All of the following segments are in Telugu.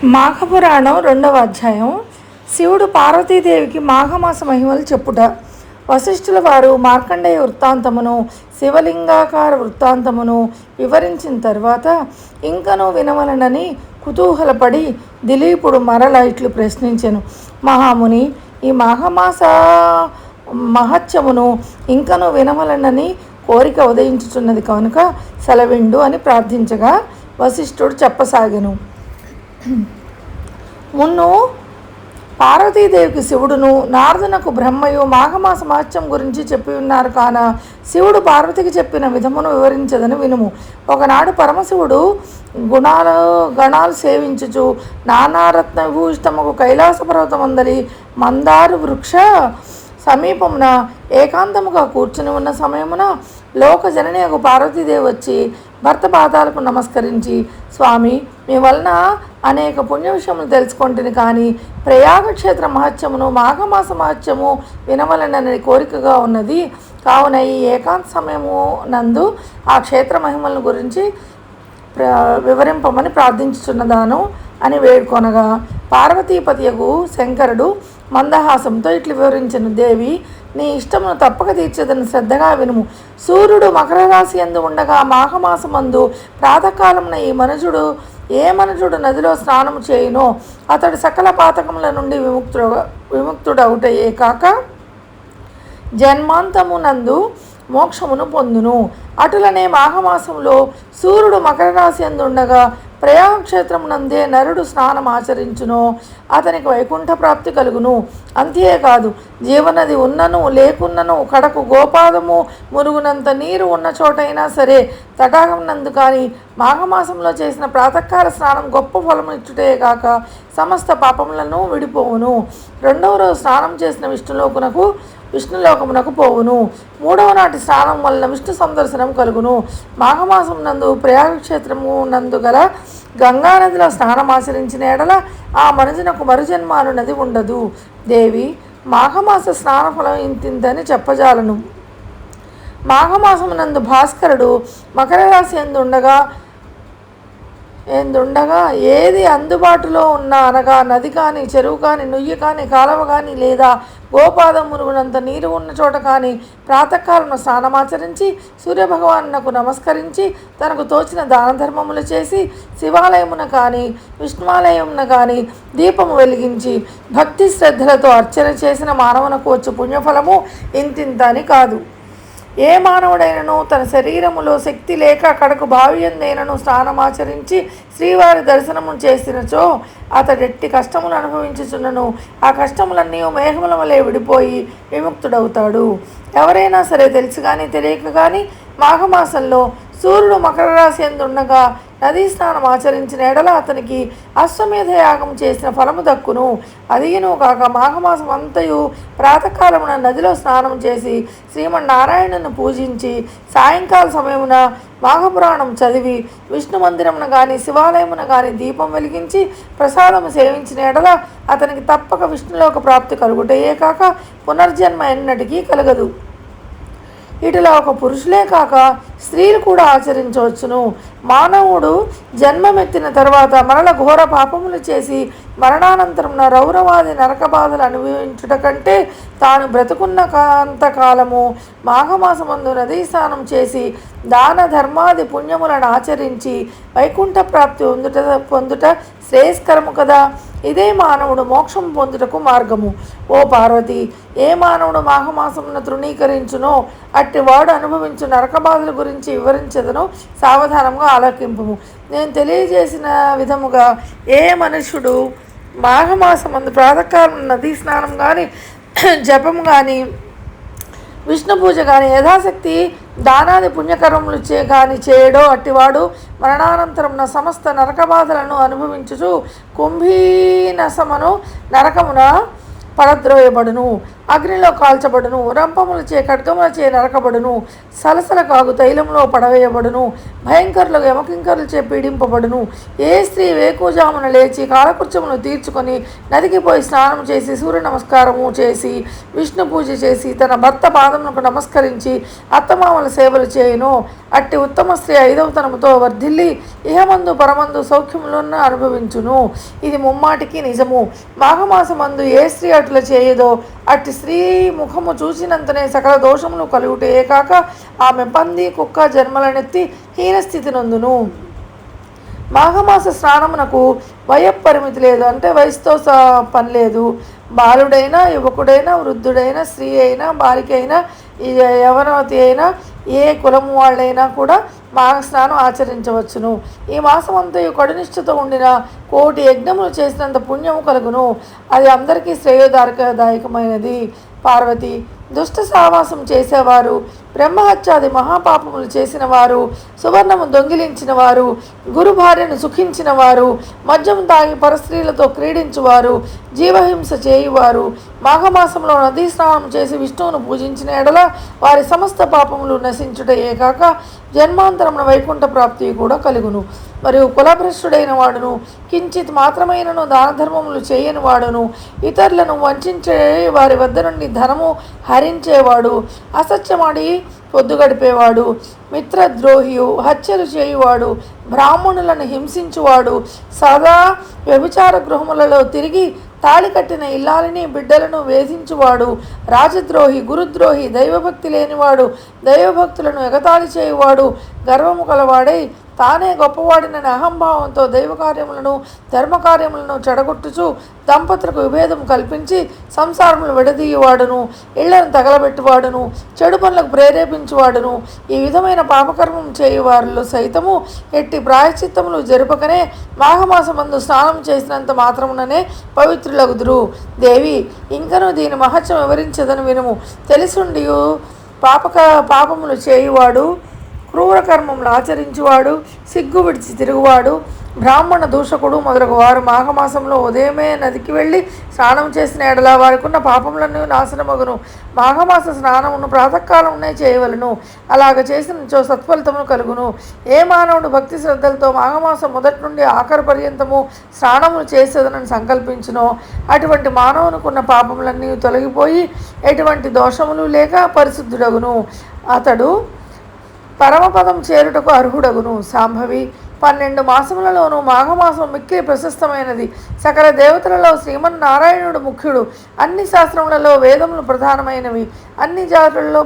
మాఘపురాణం 2వ అధ్యాయం. శివుడు పార్వతీదేవికి మాఘమాస మహిమలు చెప్పుట. వశిష్ఠుల వారు మార్కండేయ వృత్తాంతమును శివలింగాకార వృత్తాంతమును వివరించిన తర్వాత ఇంకనూ వినవలనని కుతూహలపడి దిలీపుడు మరల ఇట్లు ప్రశ్నించెను. మహాముని, ఈ మాఘమాస మహత్యమును ఇంకనూ వినవలనని కోరిక ఉదయించుచున్నది కనుక సెలవిండు అని ప్రార్థించగా వశిష్ఠుడు చెప్పసాగెను. మున్ను పార్వతీదేవికి శివుడును, నారదునకు బ్రహ్మయు మాఘమాస మహత్యం గురించి చెప్పి ఉన్నారు కాన శివుడు చెప్పిన విధమును వివరించదని వినుము. ఒకనాడు పరమశివుడు గణాలు సేవించుచు నానారత్న విభూషితముకు కైలాస పర్వతమందలి మందారు వృక్ష సమీపమున ఏకాంతముగా కూర్చుని ఉన్న సమయమున లోక జననీయకు పార్వతీదేవి వచ్చి భర్త పాదాలకు నమస్కరించి, స్వామి, మీ వలన అనేక పుణ్య విషయములు తెలుసుకుంటుని, కానీ ప్రయాగక్షేత్ర మహత్యమును మాఘమాస మహత్యము వినవలనని కోరికగా ఉన్నది. కావున ఈ ఏకాంత సమయము నందు ఆ క్షేత్ర మహిమల గురించి వివరింపమని ప్రార్థించుచున్నదాను అని వేడుకొనగా పార్వతీపతియకు శంకరుడు మందహాసంతో ఇట్లు వివరించెను. దేవి, నీ ఇష్టమును తప్పక తీర్చేదని శ్రద్ధగా వినుము. సూర్యుడు మకర రాశి యందు ఉండగా మాఘమాసమందు ప్రాతకాలమున ఏ మనుజుడు నదిలో స్నానము చేయునో అతడు సకల పాతకముల నుండి విముక్తుడవుటయే కాక జన్మాంతమునందు మోక్షమును పొందును. అటులనే మాఘమాసంలో సూర్యుడు మకర రాశి యందు ఉండగా ప్రయాగక్షేత్రమునందే నరుడు స్నానం ఆచరించునో అతనికి వైకుంఠ ప్రాప్తి కలుగును. అంతేకాదు, జీవనది ఉన్నను లేకున్నను కడకు గోపాదము మురుగునంత నీరు ఉన్న చోటైనా సరే తటాకం నందు కానీ మాఘమాసంలో చేసిన ప్రాతకాల స్నానం గొప్ప ఫలము ఇచ్చుటే కాక సమస్త పాపములను విడిపోవును. రెండవ రోజు స్నానం చేసిన విష్ణులోకమునకు పోవును. మూడవ నాటి స్నానం వలన విష్ణు సందర్శనం కలుగును. మాఘమాసం నందు ప్రయాగక్షేత్రము నందు గల గంగానదిలో స్నానం ఆచరించిన ఎడల ఆ మనుజునకు మరుజన్మాను నది ఉండదు. దేవి, మాఘమాస స్నాన ఫలం ఇంతింతని చెప్పజాలను. మాఘమాసమునందు భాస్కరుడు మకర రాశి ఎందుండగా ఏది అందుబాటులో ఉన్నా అనగా నది కానీ చెరువు కానీ నుయ్యి కానీ కాలువ కానీ లేదా గోపాదం మురుగునంత నీరు ఉన్న చోట కానీ ప్రాతకాలను స్నానమాచరించి సూర్యభగవానునకు నమస్కరించి తనకు తోచిన దాన ధర్మములు చేసి శివాలయమున కానీ విష్ణువాలయమున కానీ దీపము వెలిగించి భక్తి శ్రద్ధలతో అర్చన చేసిన మానవునకు వచ్చు పుణ్యఫలము ఇంతింత అని కాదు. ఏ మానవుడైనను తన శరీరములో శక్తి లేక కడకు భావ్యందైనను స్నానమాచరించి శ్రీవారి దర్శనము చేసినచో అతడెట్టి కష్టములు అనుభవించుచున్నను ఆ కష్టములన్నీ మేఘముల వలె విడిపోయి విముక్తుడవుతాడు. ఎవరైనా సరే తెలిసి కానీ తెలియక కానీ మాఘమాసంలో సూర్యుడు మకర రాశి యందు ఉండగా నదీ స్నానం ఆచరించిన ఎడల అతనికి అశ్వమేధ యాగం చేసిన ఫలము దక్కును. అదియును కాక మాఘమాసం అంతయు ప్రాతకాలమున నదిలో స్నానం చేసి శ్రీమన్నారాయణను పూజించి సాయంకాల సమయమున మాఘపురాణం చదివి విష్ణు మందిరమున కానీ శివాలయమున కానీ దీపం వెలిగించి ప్రసాదము సేవించిన ఎడల అతనికి తప్పక విష్ణులోక ప్రాప్తి కలుగుటయే కాక పునర్జన్మ ఎన్నటికీ కలగదు. ఇటులా ఒక పురుషులే కాక స్త్రీలు కూడా ఆచరించవచ్చును. మానవుడు జన్మమెత్తిన తర్వాత మరల ఘోర పాపములు చేసి మరణానంతరం రౌరవాది నరక బాధలు అనుభవించుట కంటే తాను బ్రతుకున్న కాంతకాలము మాఘమాసమందు నదీ స్నానం చేసి దాన ధర్మాది పుణ్యములను ఆచరించి వైకుంఠ ప్రాప్తి పొందుట శ్రేయస్కరము కదా. ఇదే మానవుడు మోక్షం పొందుటకు మార్గము. ఓ పార్వతి, ఏ మానవుడు మాఘమాసమును తృణీకరించునో అట్టివాడు అనుభవించు నరకబాధల గురించి వివరించదను, సావధానంగా ఆలకింపుము. నేను తెలియజేసిన విధముగా ఏ మనుష్యుడు మాఘమాసమందు ప్రాతకాలం నదీ స్నానం కానీ జపం కానీ విష్ణు పూజ కానీ యథాశక్తి దానాది పుణ్యకర్మములు చేయడో అట్టివాడు మరణానంతరం సమస్త నరకబాధలను అనుభవించుచు కుంభీనసమను నరకమున పడద్రోయబడును. అగ్నిలో కాల్చబడును, రంపములచే ఖడ్గములచే నరకబడును, సలసల కాగు తైలంలో పడవేయబడును, భయంకరులకు యమకింకరులచే పీడింపబడును. ఏ స్త్రీ వేకుజామున లేచి కాలకృత్యమును తీర్చుకొని నదికి పోయి స్నానం చేసి సూర్య నమస్కారము చేసి విష్ణు పూజ చేసి తన భర్త పాదములకు నమస్కరించి అత్తమామల సేవలు చేయును, అట్టి ఉత్తమ స్త్రీ ఐదవ తనముతో వర్ధిల్లి ఇహమందు పరమందు సౌఖ్యములను అనుభవించును. ఇది ముమ్మాటికి నిజము. మాఘమాసమందు ఏ స్త్రీ అట్లా చేయదో అట్టి స్త్రీ ముఖము చూసినంతనే సకల దోషములు కలుగుటే కాక ఆమె పంది కుక్క జన్మలనెత్తి హీనస్థితి నందును. మాఘమాస స్నానమునకు వయోపరిమితి లేదు, అంటే వయసుతో పని లేదు. బాలుడైనా యువకుడైనా వృద్ధుడైనా స్త్రీ అయినా బాలిక అయినా యవనవతి అయినా ఏ కులము వాళ్ళైనా కూడా మాఘ స్నానం ఆచరించవచ్చును. ఈ మాసమంతయు కడునిష్ఠతో ఉండిన 1,000,000 యజ్ఞములు చేసినంత పుణ్యము కలుగును. అది అందరికీ శ్రేయోదాయకమైనది. పార్వతి, దుష్ట సావాసం చేసేవారు, బ్రహ్మహత్యాది మహాపాపములు చేసిన వారు, సువర్ణము దొంగిలించిన వారు, గురు భార్యను సుఖించిన వారు, మద్యం తాగి పరస్త్రీలతో క్రీడించువారు, జీవహింస చేయువారు, మాఘమాసంలో నదీ స్నానం చేసి విష్ణువును పూజించిన ఎడల వారి సమస్త పాపములు నశించుటయే కాక జన్మాంతరమున వైకుంఠ ప్రాప్తి కూడా కలుగును. మరియు కులభ్రష్టుడైన వాడును, కించిత్ మాత్రమైనను దాన ధర్మములు చేయని వాడును, ఇతరులను వంచే వారి వద్ద నుండి ధనము హరించేవాడు, అసత్యమాడి పొద్దు గడిపేవాడు, మిత్రద్రోహియు, హత్యలు చేయువాడు, బ్రాహ్మణులను హింసించువాడు, సదా వ్యభిచార గృహములలో తిరిగి తాళి కట్టిన ఇల్లాలిని బిడ్డలను వేధించువాడు, రాజద్రోహి, గురుద్రోహి, దైవభక్తి లేనివాడు, దైవభక్తులను ఎగతాళి చేయువాడు, గర్వము కలవాడై తానే గొప్పవాడినని అహంభావంతో దైవకార్యములను ధర్మకార్యములను చెడగొట్టుచు దంపతులకు విభేదం కల్పించి సంసారములు విడదీయువాడును, ఇళ్లను తగలబెట్టువాడును, చెడు పనులకు ప్రేరేపించువాడును, ఈ విధమైన పాపకర్మం చేయువారిలో సైతము ఎట్టి ప్రాయశ్చిత్తములు జరుపకనే మాఘమాసమందు స్నానం చేసినంత మాత్రముననే పవిత్రులగుదురు. దేవి, ఇంకనూ దీని మహత్యం వివరించదని వినుము. తెలిసుండియు పాపములు చేయువాడు, క్రూర కర్మములు ఆచరించువాడు, సిగ్గు విడిచి తిరుగువాడు, బ్రాహ్మణ దూషకుడు మొదలగు వారు మాఘమాసంలో ఉదయమే నదికి వెళ్ళి స్నానం చేసిన ఎడల వారికి ఉన్న పాపములను నాశనమగును. మాఘమాస స్నానమును ప్రాతకాలంనే చేయవలను. అలాగ చేసిన సత్ఫలితమును కలుగును. ఏ మానవుడు భక్తి శ్రద్ధలతో మాఘమాసం మొదటి నుండి ఆఖరి పర్యంతము స్నానములు చేసేదనని సంకల్పించునో అటువంటి మానవునికున్న పాపములన్నీ తొలగిపోయి ఎటువంటి దోషములు లేక పరిశుద్ధుడగును. అతడు పరమపదం చేరుటకు అర్హుడగును. శాంభవి, 12 మాసములలోనూ మాఘమాసం మిక్కిలి ప్రశస్తమైనది. సకల దేవతలలో శ్రీమన్నారాయణుడు ముఖ్యుడు. అన్ని శాస్త్రములలో వేదములు ప్రధానమైనవి. అన్ని జాతులలో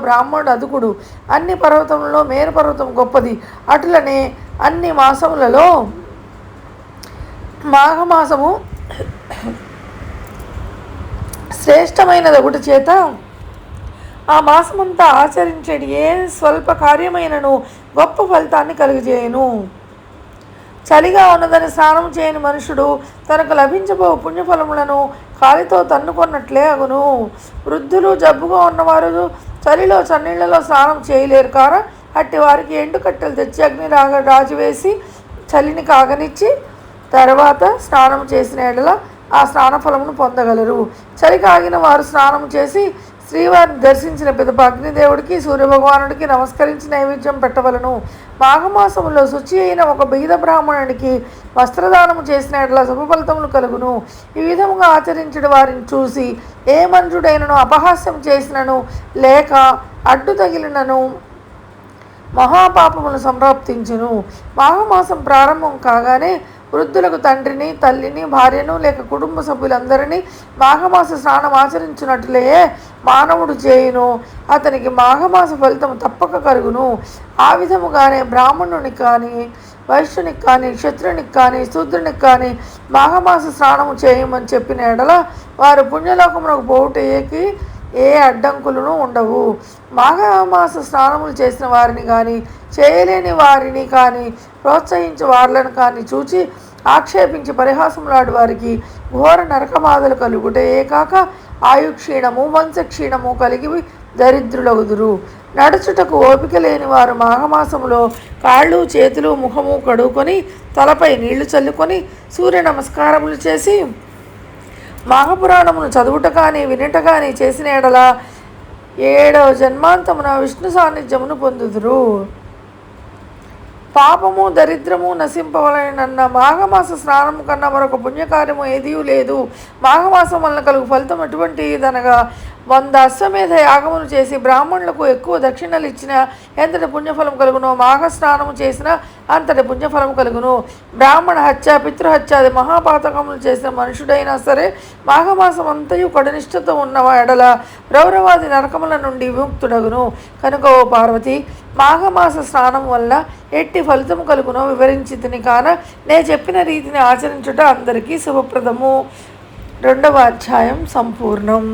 బ్రాహ్మణుడు అదుకుడు. అన్ని పర్వతములలో మేరు పర్వతం గొప్పది. అటులనే అన్ని మాసములలో మాఘమాసము శ్రేష్టమైనది ఒకటి చేత ఆ మాసమంతా ఆచరించేది ఏ స్వల్ప కార్యమైనను గొప్ప ఫలితాన్ని కలుగజేయును. చలిగా ఉన్నదని స్నానం చేయని మనుషుడు తనకు లభించబో పుణ్యఫలములను కాలితో తన్నుకొన్నట్లే అగును. వృద్ధులు, జబ్బుగా ఉన్నవారు చలిలో చన్నీళ్లలో స్నానం చేయలేరు కార అట్టి వారికి ఎండు కట్టెలు తెచ్చి అగ్ని రాజువేసి చలిని కాగనిచ్చి తర్వాత స్నానం చేసిన ఎడల ఆ స్నాన ఫలమును పొందగలరు. చలి కాగిన వారు స్నానం చేసి శ్రీవారిని దర్శించిన పిదప అగ్నిదేవుడికి సూర్యభగవానుడికి నమస్కరించి నైవేద్యం పెట్టవలను. మాఘమాసములో శుచి అయిన ఒక బీద బ్రాహ్మణుడికి వస్త్రదానము చేసిన ఎడల శుభఫలితములు కలుగును. ఈ విధముగా ఆచరించడం వారిని చూసి ఏ మనుషుడైనను అపహాస్యం చేసినను లేక అడ్డు తగిలినను మహాపాపములు సంప్రాప్తించును. మాఘమాసం ప్రారంభం కాగానే వృద్ధులకు తండ్రిని, తల్లిని, భార్యను లేక కుటుంబ సభ్యులందరినీ మాఘమాస స్నానం ఆచరించినట్లే మానవుడు చేయును. అతనికి మాఘమాస ఫలితం తప్పక కలుగును. ఆ విధముగానే బ్రాహ్మణునికి కానీ, వైశ్యునికి కానీ, క్షత్రునికి కానీ, శూద్రునికి కానీ మాఘమాస స్నానము చేయమని చెప్పిన ఎడల వారు పుణ్యలోకమునకు పోవుటకి ఏ అడ్డంకులను ఉండవు. మాఘమాస స్నానములు చేసిన వారిని కానీ, చేయలేని వారిని కానీ, ప్రోత్సహించి వారులను కానీ చూచి ఆక్షేపించి పరిహాసములాడు వారికి ఘోర నరకమాదలు కలుగుటే కాక ఆయుక్షీణము, వంశక్షీణము కలిగి దరిద్రులగుదురు. నడుచుటకు ఓపిక లేని వారు మాఘమాసములో కాళ్ళు, చేతులు, ముఖము కడుక్కొని తలపై నీళ్లు చల్లుకొని సూర్య నమస్కారములు చేసి మాఘపురాణమును చదువుట కానీ వినుట కానీ చేసిన ఎడల 7వ జన్మాంతమున విష్ణు సాన్నిధ్యమును పొందుదురు. పాపము దరిద్రము నశింపవలనన్న మాఘమాస స్నానము కన్నా మరొక పుణ్యకార్యము ఏదీ లేదు. మాఘమాసం వలన కలుగు ఫలితం ఎటువంటిదనగా 100 అశ్వమేధ యాగములు చేసి బ్రాహ్మణులకు ఎక్కువ దక్షిణలు ఇచ్చిన ఎంతటి పుణ్యఫలం కలుగునో, మాఘ స్నానము చేసిన అంతటి పుణ్యఫలం కలుగును. బ్రాహ్మణ హత్య, పితృహత్యాది మహాపాతకములు చేసిన మనుషుడైనా సరే మాఘమాసం అంతయు కడనిష్టతో ఉన్న ఎడల రౌరవాది నరకముల నుండి విముక్తుడగును. కనుక ఓ పార్వతి, మాఘమాస స్నానం వల్ల ఎట్టి ఫలితము కలుగునో వివరించి తిని కాన నే చెప్పిన రీతిని ఆచరించుట అందరికీ శుభప్రదము. 2వ అధ్యాయం సంపూర్ణం.